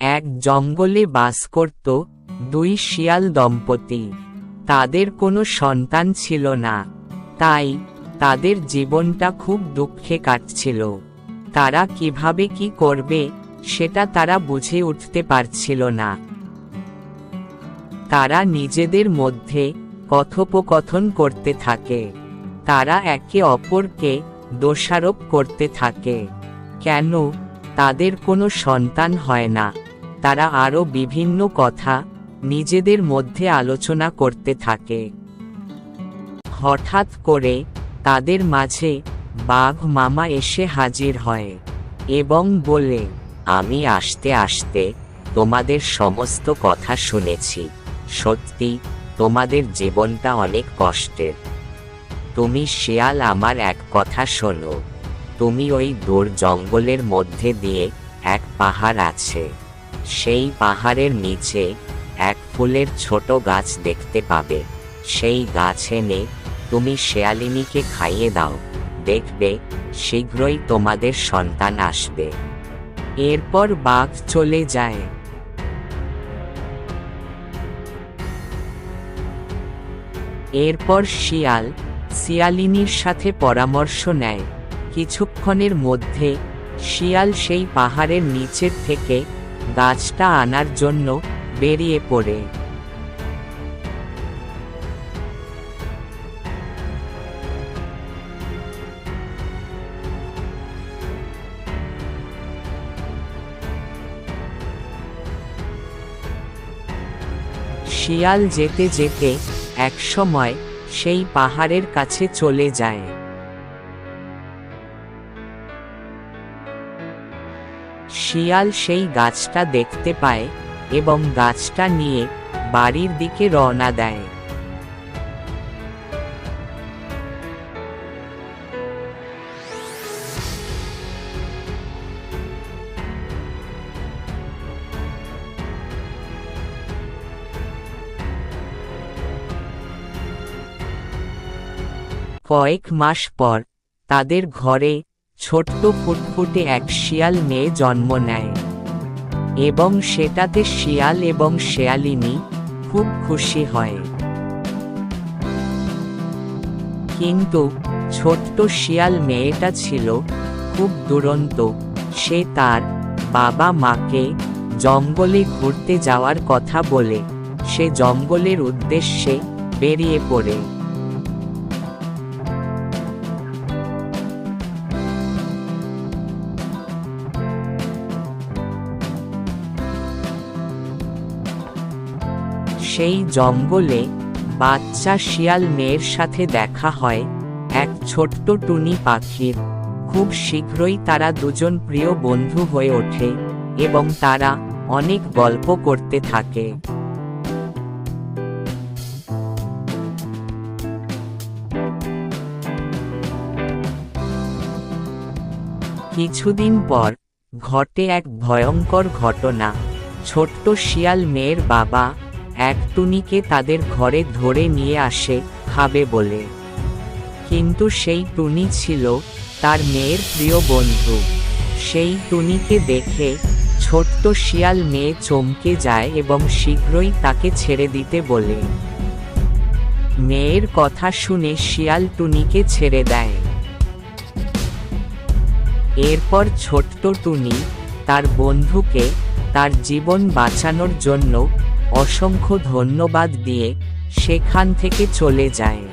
এক জঙ্গলে বাস করত দুই শিয়াল দম্পতি। তাদের কোনো সন্তান ছিল না, তাই তাদের জীবনটা খুব দুঃখে কাটছিল। তারা কিভাবে কি করবে সেটা তারা বুঝে উঠতে পারছিল না। তারা নিজেদের মধ্যে কথোপকথন করতে থাকে। তারা একে অপরকে দোষারোপ করতে থাকে, কেন তাদের কোনো সন্তান হয় না। তারা আরও বিভিন্ন কথা নিজেদের মধ্যে আলোচনা করতে থাকে। হঠাৎ করে তাদের মাঝে বাঘ মামা এসে হাজির হয় এবং বলে, আমি আসতে আসতে তোমাদের সমস্ত কথা শুনেছি। সত্যি তোমাদের জীবনটা অনেক কষ্টের। তুমি শিয়াল, আমার এক কথা শোনো। তুমি ওই দূর জঙ্গলের মধ্যে দিয়ে এক পাহাড় আছে, সেই পাহাড়ের নিচে এক ফুলের ছোট গাছ দেখতে পাবে। সেই গাছ এনে তুমি শেয়ালিনীকে খাইয়ে দাও, দেখবে শীঘ্রই তোমাদের সন্তান আসবে। এরপর বাঘ চলে যায়। এরপর শিয়াল শিয়ালিনীর সাথে পরামর্শ নেয়। কিছুক্ষণের মধ্যে শিয়াল সেই পাহাড়ের নিচের থেকে গাছটা আনার জন্য বেরিয়ে পড়ে। শিয়াল যেতে যেতে একসময় সেই পাহাড়ের কাছে চলে যায়। শিয়াল সেই গাছটা দেখতে পায় এবং গাছটা নিয়ে বাড়ির দিকে রওনা দেয়। কয়েক মাস পর তাদের ঘরে ছোট্ট ফুটফুটে এক শিয়াল মেয়ে জন্ম নেয় এবং সেটাতে শিয়াল এবং শেয়ালিনী খুব খুশি হয়। কিন্তু ছোট্ট শিয়াল মেয়েটা ছিল খুব দুরন্ত। সে তার বাবা মাকে জঙ্গলে ঘুরতে যাওয়ার কথা বলে সে জঙ্গলের উদ্দেশ্যে বেরিয়ে পড়ে। সেই জঙ্গলে বাচ্চা শিয়াল মেয়ের সাথে দেখা হয় এক ছোট্ট টুনি পাখির। খুব শীঘ্রই তারা দুজন প্রিয় বন্ধু হয়ে ওঠে এবং তারা অনেক গল্প করতে থাকে। কিছুদিন পর ঘটে এক ভয়ঙ্কর ঘটনা। ছোট্ট শিয়াল মেয়ের বাবা এক টুনিকে তাদের ঘরে ধরে নিয়ে আসে খাবে বলে, কিন্তু সেই টুনি ছিল তার মেয়ের প্রিয় বন্ধু। সেই টুনিকে দেখে ছোট্ট শিয়াল মেয়ে চমকে যায় এবং শীঘ্রই তাকে ছেড়ে দিতে বলে। মেয়ের কথা শুনে শিয়াল টুনিকে ছেড়ে দেয়। এরপর ছোট্ট টুনি তার বন্ধুকে তার জীবন বাঁচানোর জন্য অসংখ্য ধন্যবাদ দিয়ে সেখান থেকে চলে যায়।